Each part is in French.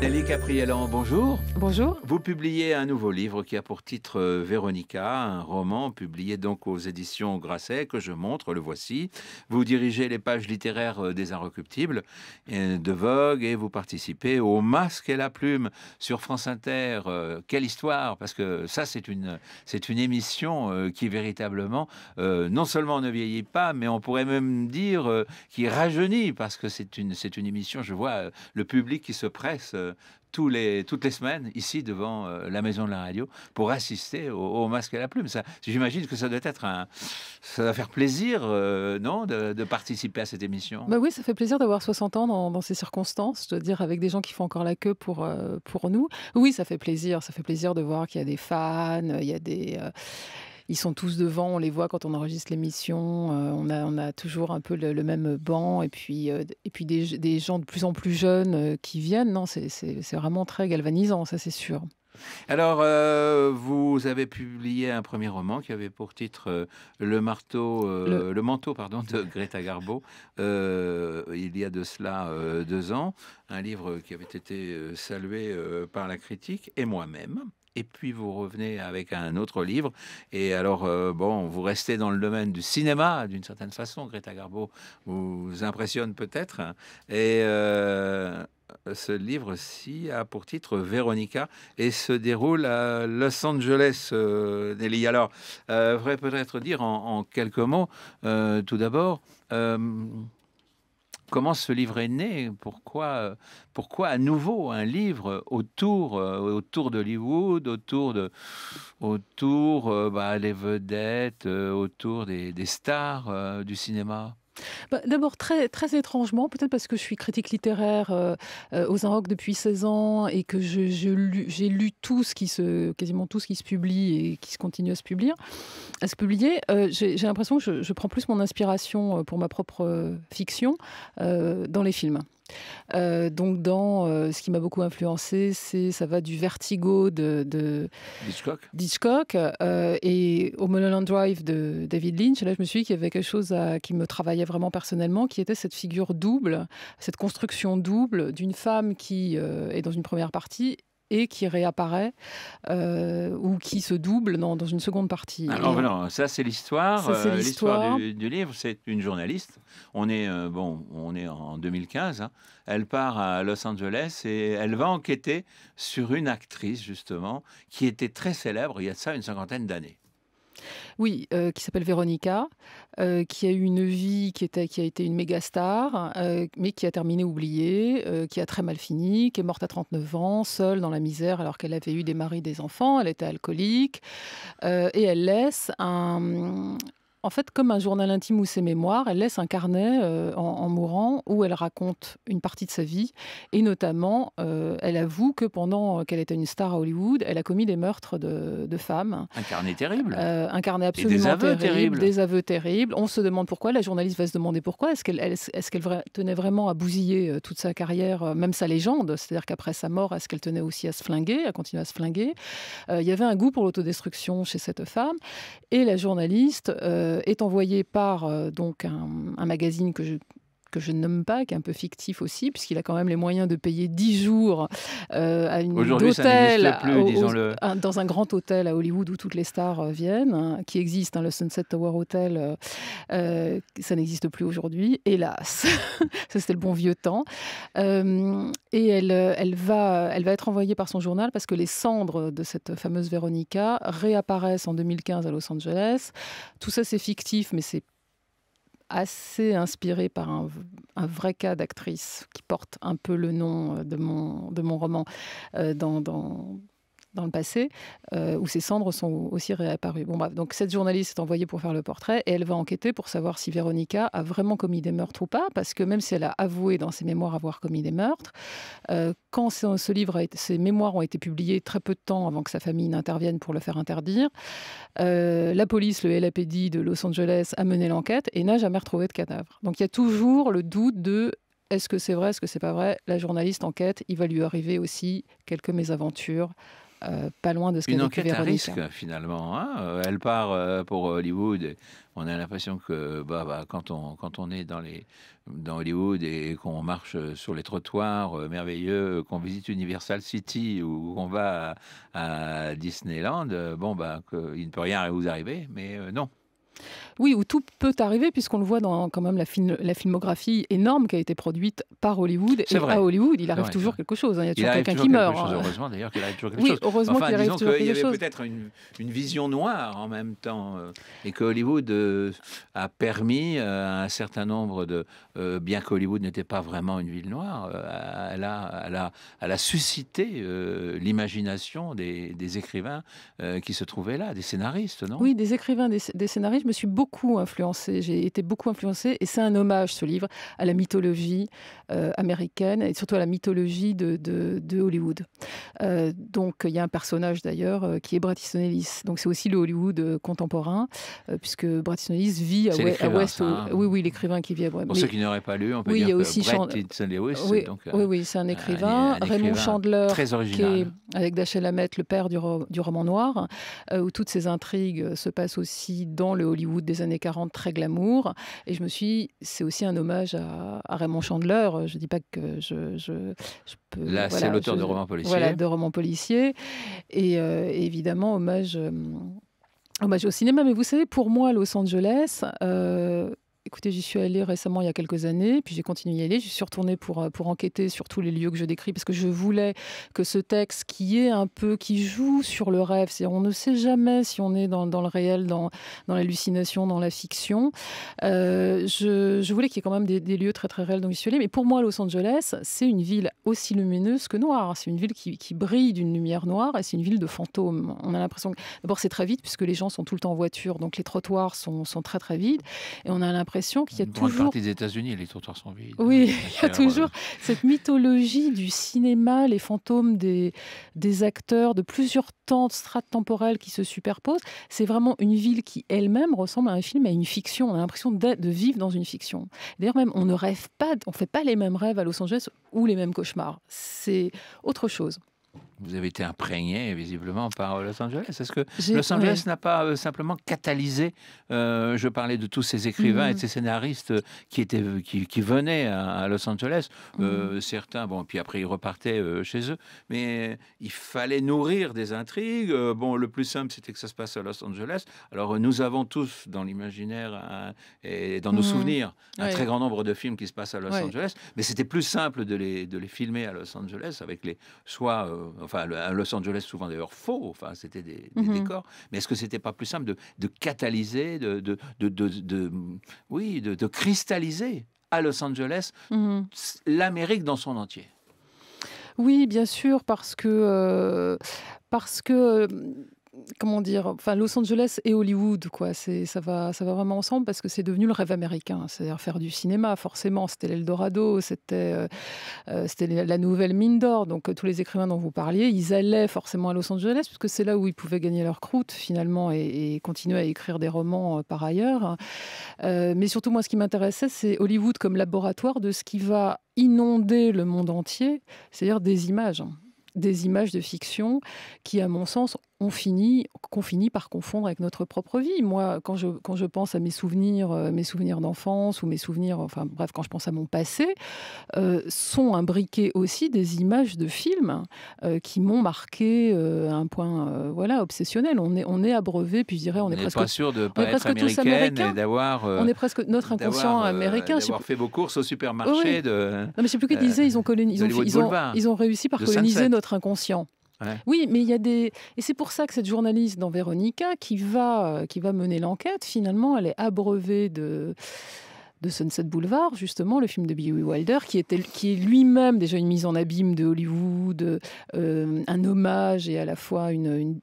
Nelly Capriellan, bonjour. Bonjour. Vous publiez un nouveau livre qui a pour titre Véronica, un roman publié donc aux éditions Grasset que je montre, le voici. Vous dirigez les pages littéraires des Inrecuptibles de Vogue et vous participez au Masque et la Plume sur France Inter. Quelle histoire, parce que ça c'est une émission qui véritablement non seulement ne vieillit pas, mais on pourrait même dire qui rajeunit, parce que c'est une émission, je vois le public qui se presse toutes les semaines ici devant la maison de la radio pour assister au Masque et la Plume. Ça, j'imagine que ça doit être ça doit faire plaisir, non, de participer à cette émission. Bah oui, ça fait plaisir d'avoir 60 ans dans ces circonstances, je dois dire, avec des gens qui font encore la queue pour nous. Oui, ça fait plaisir de voir qu'il y a des fans, il y a ils sont tous devant, on les voit quand on enregistre l'émission, on a toujours un peu le même banc, et puis des gens de plus en plus jeunes qui viennent. Non, c'est vraiment très galvanisant, ça c'est sûr. Alors, vous avez publié un premier roman qui avait pour titre Le, le manteau, pardon, de Greta Garbo, il y a de cela 2 ans, un livre qui avait été salué par la critique et moi-même. Et puis vous revenez avec un autre livre. Et alors, bon, vous restez dans le domaine du cinéma, d'une certaine façon. Greta Garbo vous impressionne peut-être. Et ce livre-ci a pour titre Véronica et se déroule à Los Angeles, Nelly. Alors, il faudrait peut-être dire en quelques mots, tout d'abord, comment ce livre est né? Pourquoi à nouveau un livre autour d'Hollywood, autour les vedettes, autour des stars du cinéma? Bah, d'abord, très, très étrangement, peut-être parce que je suis critique littéraire aux Inrocks depuis 16 ans et que j'ai lu quasiment tout ce qui se publie et qui se continue à se publier. J'ai l'impression que je prends plus mon inspiration pour ma propre fiction dans les films. Donc, ce qui m'a beaucoup influencé, ça va du Vertigo d'Hitchcock et au Mulholland Drive de David Lynch. Et là, je me suis dit qu'il y avait quelque chose qui me travaillait vraiment personnellement, qui était cette figure double, cette construction double d'une femme qui est dans une première partie et qui réapparaît ou qui se double dans une seconde partie. Alors voilà, ça c'est l'histoire. Ça, c'est L'histoire l'histoire. du livre, c'est une journaliste. On est en 2015. Hein. Elle part à Los Angeles et elle va enquêter sur une actrice justement qui était très célèbre il y a de ça une cinquantaine d'années. Oui, qui s'appelle Véronica, qui a eu une vie qui a été une méga star, mais qui a terminé oubliée, qui a très mal fini, qui est morte à 39 ans, seule dans la misère alors qu'elle avait eu des maris, des enfants, elle était alcoolique, et elle laisse en fait, comme un journal intime ou ses mémoires, elle laisse un carnet en mourant où elle raconte une partie de sa vie. Et notamment, elle avoue que pendant qu'elle était une star à Hollywood, elle a commis des meurtres de femmes. Un carnet terrible. Un carnet Et des absolument aveux terribles. des aveux terribles. On se demande pourquoi, la journaliste va se demander pourquoi. Est-ce qu'elle tenait vraiment à bousiller toute sa carrière, même sa légende? C'est-à-dire qu'après sa mort, est-ce qu'elle tenait aussi à se flinguer, à continuer à se flinguer? Il y avait un goût pour l'autodestruction chez cette femme. Et la journaliste est envoyée par donc un magazine que je ne nomme pas, qui est un peu fictif aussi, puisqu'il a quand même les moyens de payer 10 jours à une Aujourd'hui, ça d'hôtel n'existe plus, disons-le. dans un grand hôtel à Hollywood où toutes les stars viennent, hein, qui existe, hein, le Sunset Tower Hotel. Ça n'existe plus aujourd'hui, hélas. Ça, c'était le bon vieux temps. Et elle va être envoyée par son journal parce que les cendres de cette fameuse Véronica réapparaissent en 2015 à Los Angeles. Tout ça, c'est fictif, mais c'est assez inspiré par un vrai cas d'actrice qui porte un peu le nom de mon roman dans le passé, où ses cendres sont aussi réapparues. Bon, bref, donc cette journaliste est envoyée pour faire le portrait et elle va enquêter pour savoir si Véronica a vraiment commis des meurtres ou pas, parce que même si elle a avoué dans ses mémoires avoir commis des meurtres, quand ses mémoires ont été publiées très peu de temps avant que sa famille n'intervienne pour le faire interdire, la police, le LAPD de Los Angeles a mené l'enquête et n'a jamais retrouvé de cadavre. Donc il y a toujours le doute de est-ce que c'est vrai, est-ce que c'est pas vrai? La journaliste enquête, il va lui arriver aussi quelques mésaventures pas loin de ce qu'a Une vécu enquête à Véronica. risque, finalement, hein. Elle part pour Hollywood. Et on a l'impression que quand on est dans Hollywood et qu'on marche sur les trottoirs merveilleux, qu'on visite Universal City ou qu'on va à Disneyland, il ne peut rien vous arriver, mais non. Oui, où tout peut arriver, puisqu'on le voit dans quand même la filmographie énorme qui a été produite par Hollywood. C'est Et vrai. à Hollywood, il arrive vrai, toujours c'est quelque chose, hein. Il y a Il toujours arrive quelqu'un toujours qui quelque meurt, chose, hein. heureusement d'ailleurs qu'il arrive toujours quelque Oui, chose. heureusement qu'il arrive Disons toujours qu'il y quelque avait chose. peut-être une vision noire en même temps, et que Hollywood a permis à un certain nombre bien qu'Hollywood n'était pas vraiment une ville noire, elle a suscité l'imagination des écrivains qui se trouvaient là, des scénaristes, non? Oui, des écrivains, des scénaristes, je me suis beaucoup influencée. J'ai été beaucoup influencée, et c'est un hommage, ce livre, à la mythologie américaine et surtout à la mythologie de Hollywood. Donc, il y a un personnage d'ailleurs qui est Bret Easton Ellis. Donc, c'est aussi le Hollywood contemporain, puisque Bret Easton Ellis vit C'est l'écrivain, West. ça, hein. Oui, l'écrivain qui vit à West. Pour ceux qui n'auraient pas lu, on peut Oui, il y dire a que aussi Bret Easton Lewis, oui, donc, oui, c'est un écrivain. un Raymond écrivain Chandler, très qui est, original. avec Dashiell Hammett, le père du roman noir, où toutes ces intrigues se passent aussi dans le Hollywood des années 40, très glamour. Et c'est aussi un hommage à Raymond Chandler. Je ne dis pas que je peux... Là, c'est l'auteur de romans policiers. Voilà, de romans policiers. Et évidemment, hommage au cinéma. Mais vous savez, pour moi, Los Angeles... écoutez, j'y suis allée récemment, il y a quelques années, puis j'ai continué à y aller. Je suis retournée pour enquêter sur tous les lieux que je décris, parce que je voulais que ce texte qui joue sur le rêve, c'est-à-dire on ne sait jamais si on est dans le réel, dans l'hallucination, dans la fiction. Je voulais qu'il y ait quand même des lieux très très réels dont j'y suis allée. Mais pour moi, Los Angeles, c'est une ville aussi lumineuse que noire. C'est une ville qui brille d'une lumière noire, et c'est une ville de fantômes. On a l'impression que, d'abord, c'est très vite, puisque les gens sont tout le temps en voiture, donc les trottoirs sont très très vides, et on a l'impression qu'il y a Une grande toujours... partie des États-Unis, les trottoirs sont vides. Oui, il y a toujours cette mythologie du cinéma, les fantômes des acteurs, de plusieurs temps, strates temporelles qui se superposent. C'est vraiment une ville qui elle-même ressemble à un film, à une fiction. On a l'impression de vivre dans une fiction. D'ailleurs, même, on ne rêve pas, on ne fait pas les mêmes rêves à Los Angeles ou les mêmes cauchemars. C'est autre chose. Vous avez été imprégné, visiblement, par Los Angeles. Est-ce que J'ai- Los Angeles ouais. n'a pas simplement catalysé, je parlais de tous ces écrivains et de ces scénaristes qui venaient à Los Angeles. Certains, bon, puis après ils repartaient chez eux, mais il fallait nourrir des intrigues. Bon, le plus simple, c'était que ça se passe à Los Angeles. Alors, nous avons tous, dans l'imaginaire et dans nos souvenirs, un Ouais. très grand nombre de films qui se passent à Los Ouais. Angeles, mais c'était plus simple de les filmer à Los Angeles avec à Los Angeles, souvent d'ailleurs faux, enfin, c'était des décors. Mais est-ce que c'était pas plus simple de catalyser, de cristalliser à Los Angeles l'Amérique dans son entier? Oui, bien sûr, parce que comment dire, enfin, Los Angeles et Hollywood, quoi. Ça va vraiment ensemble, parce que c'est devenu le rêve américain. C'est-à-dire faire du cinéma, forcément. C'était l'Eldorado, c'était la nouvelle mine d'or. Donc, tous les écrivains dont vous parliez, ils allaient forcément à Los Angeles, parce que c'est là où ils pouvaient gagner leur croûte, finalement, et continuer à écrire des romans par ailleurs. Mais surtout, moi, ce qui m'intéressait, c'est Hollywood comme laboratoire de ce qui va inonder le monde entier, c'est-à-dire des images de fiction qui, à mon sens, qu'on finit par confondre avec notre propre vie. Moi, quand je pense à mes souvenirs d'enfance, ou mes souvenirs, enfin bref, quand je pense à mon passé, sont imbriquées aussi des images de films qui m'ont marqué à un point obsessionnel. On est abreuvé, puis je dirais, on est presque pas sûr de ne pas être presque tous américaine américains. et d'avoir... On est presque notre inconscient américain. D'avoir fait vos courses au supermarché Non, mais je ne sais plus qui disait, ils ont réussi par de coloniser Sunset. notre inconscient. Ouais. Oui, mais il y a des... Et c'est pour ça que cette journaliste dans Véronica, qui va mener l'enquête, finalement, elle est abreuvée de Sunset Boulevard, justement, le film de Billy Wilder, qui est lui-même déjà une mise en abîme de Hollywood, un hommage et à la fois une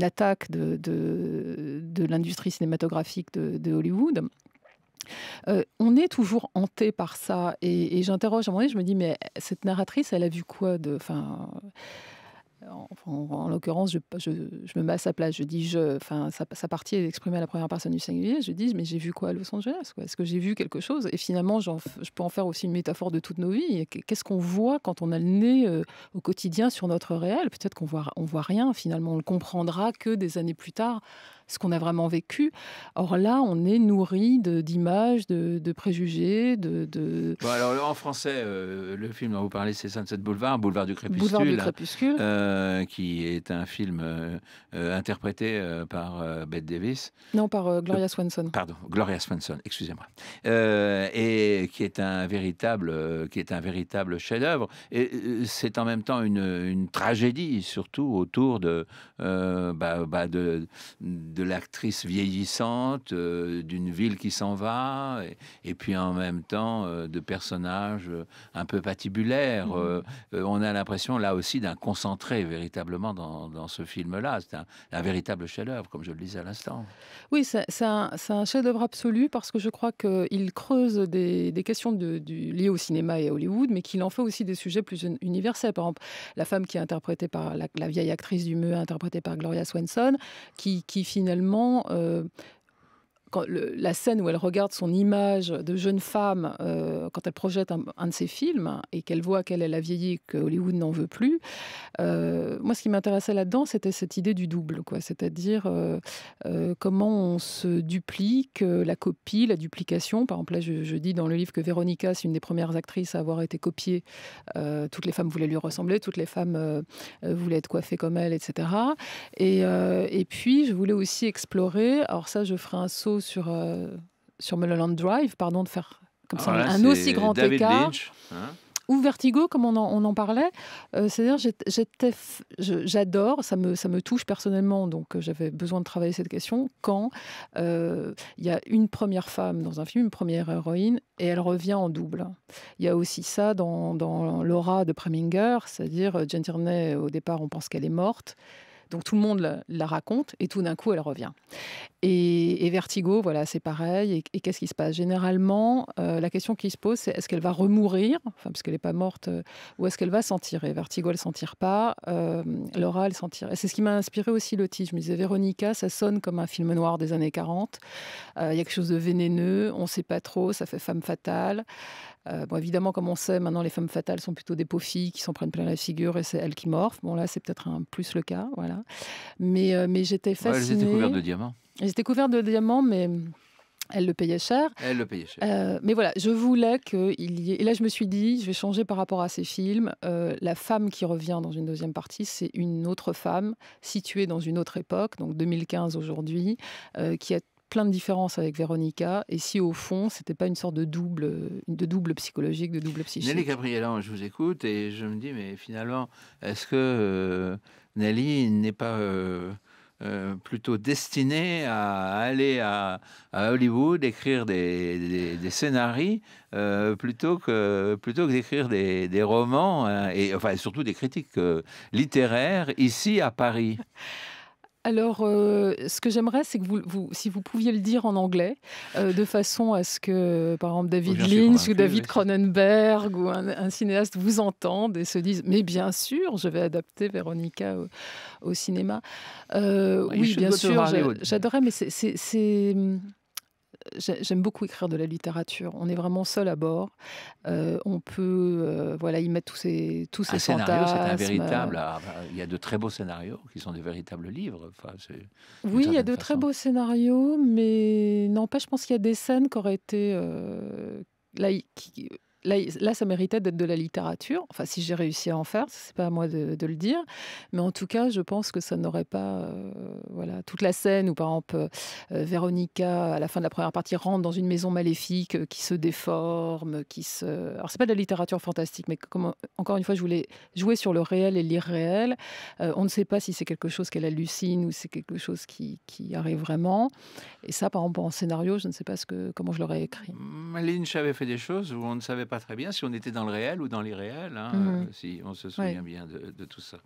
attaque de l'industrie cinématographique de Hollywood. On est toujours hanté par ça, et j'interroge à un moment donné, je me dis, mais cette narratrice, elle a vu quoi En l'occurrence, je me mets à sa place. Je dis je, enfin, sa partie est exprimée à la première personne du singulier. Je dis, mais j'ai vu quoi à Los Angeles, quoi? Est-ce que j'ai vu quelque chose? Et finalement, je peux en faire aussi une métaphore de toutes nos vies. Et qu'est-ce qu'on voit quand on a le nez au quotidien sur notre réel? Peut-être on voit rien finalement. On le comprendra que des années plus tard, ce qu'on a vraiment vécu. Or là, on est nourri d'images, de préjugés, Bon, alors en français, le film dont vous parlez, c'est Sunset Boulevard, Boulevard du boulevard du Crépuscule, crépuscule. qui est un film interprété par Bette Davis. Non, par Euh, Gloria Swanson. Pardon, Gloria Swanson, excusez-moi, et qui est un véritable chef-d'œuvre. Et c'est en même temps une tragédie, surtout autour de l'actrice vieillissante, d'une ville qui s'en va, et puis en même temps de personnages un peu patibulaires. On a l'impression là aussi d'un concentré véritablement dans ce film-là. C'est un véritable chef-d'œuvre, comme je le disais à l'instant. Oui, c'est un chef-d'œuvre absolu parce que je crois qu'il creuse des questions liées au cinéma et à Hollywood, mais qu'il en fait aussi des sujets plus universels. Par exemple, la femme qui est interprétée par la vieille actrice du Meu, interprétée par Gloria Swanson, qui finalement la scène où elle regarde son image de jeune femme quand elle projette un de ses films et qu'elle voit qu'elle a vieilli et que Hollywood n'en veut plus, moi, ce qui m'intéressait là-dedans, c'était cette idée du double, quoi. C'est-à-dire comment on se duplique, la copie, la duplication. Par exemple, là, je dis dans le livre que Véronica, c'est une des premières actrices à avoir été copiée. Toutes les femmes voulaient lui ressembler, toutes les femmes voulaient être coiffées comme elle, etc. Et puis, je voulais aussi explorer, alors ça, je ferai un saut sur Mulholland Drive, pardon de faire comme ça Alors là, un aussi c'est grand David écart. Lynch, hein. Ou Vertigo, comme on en parlait. C'est-à-dire, j'adore, ça me touche personnellement, donc j'avais besoin de travailler cette question, quand il y a une première femme dans un film, une première héroïne, et elle revient en double. Il y a aussi ça dans Laura de Preminger, c'est-à-dire Jane Tierney, au départ, on pense qu'elle est morte, donc tout le monde la raconte, et tout d'un coup, elle revient. Et Vertigo, voilà, c'est pareil. Et qu'est-ce qui se passe? Généralement, la question qui se pose, c'est est-ce qu'elle va remourir, enfin, parce qu'elle n'est pas morte, ou est-ce qu'elle va s'en tirer? Vertigo, elle ne s'en tire pas. Laura, elle s'en tire. Et c'est ce qui m'a inspiré aussi le titre. Je me disais, Véronica, ça sonne comme un film noir des années 40. Il y a quelque chose de vénéneux, on ne sait pas trop, ça fait femme fatale. Bon, évidemment, comme on sait, maintenant, les femmes fatales sont plutôt des pauvres filles qui s'en prennent plein la figure et c'est elles qui morphent. Bon, là, c'est peut-être plus le cas, voilà. Mais j'étais Ouais, elles étaient fascinée. couvertes de diamants. Elles étaient couvertes de diamants, mais elles le payaient cher. Elles le payaient cher. Mais voilà, je voulais qu'il y ait... Et là, je me suis dit, je vais changer par rapport à ces films. La femme qui revient dans une deuxième partie, c'est une autre femme située dans une autre époque, donc 2015 aujourd'hui, qui a plein de différences avec Véronica. Et si au fond, c'était pas une sorte de double psychologique, de double psychique. Nelly Gabriellan, je vous écoute et je me dis, mais finalement, est-ce que Nelly n'est pas plutôt destinée à aller à Hollywood, écrire des scénarios, plutôt que d'écrire des romans, hein, et enfin surtout des critiques littéraires ici à Paris? Alors, ce que j'aimerais, c'est que si vous pouviez le dire en anglais, de façon à ce que, par exemple, David J'en suis Lynch ou convaincu, David oui. Cronenberg ou un cinéaste vous entendent et se disent: «Mais bien sûr, je vais adapter Véronica au cinéma». You Oui, should bien go to sûr, Hollywood. j'adorerais, mais j'aime beaucoup écrire de la littérature. On est vraiment seul à bord. On peut, voilà, y mettre tous Un ces scénario, c'est un fantasmes. véritable. Il y a de très beaux scénarios qui sont des véritables livres. Enfin, d'une Oui, il y a certaine de très façon. beaux scénarios, mais n'empêche, je pense qu'il y a des scènes qui auraient été là, là, ça méritait d'être de la littérature. Enfin, si j'ai réussi à en faire, c'est pas à moi de le dire. Mais en tout cas, je pense que ça n'aurait pas, voilà, toute la scène où, par exemple, Véronica, à la fin de la première partie, rentre dans une maison maléfique qui se déforme, Alors, c'est pas de la littérature fantastique, mais encore une fois, je voulais jouer sur le réel et l'irréel. On ne sait pas si c'est quelque chose qu'elle hallucine ou c'est quelque chose qui arrive vraiment. Et ça, par exemple, en scénario, je ne sais pas comment je l'aurais écrit. Lynch avait fait des choses où on ne savait pas pas très bien si on était dans le réel ou dans l'irréel, hein, Mmh. si on se Ouais. souvient bien de tout ça.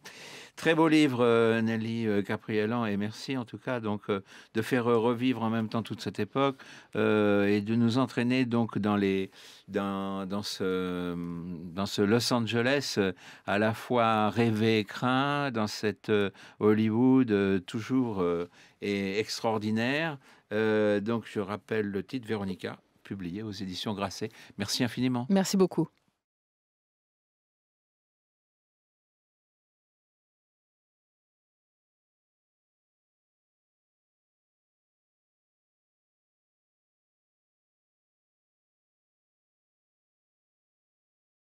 Très beau livre, Nelly Capriélan, et merci en tout cas donc de faire revivre en même temps toute cette époque et de nous entraîner donc dans ce Los Angeles à la fois rêvé et craint, dans cette Hollywood toujours et extraordinaire. Donc je rappelle le titre Véronica, publié aux éditions Grasset. Merci infiniment. Merci beaucoup.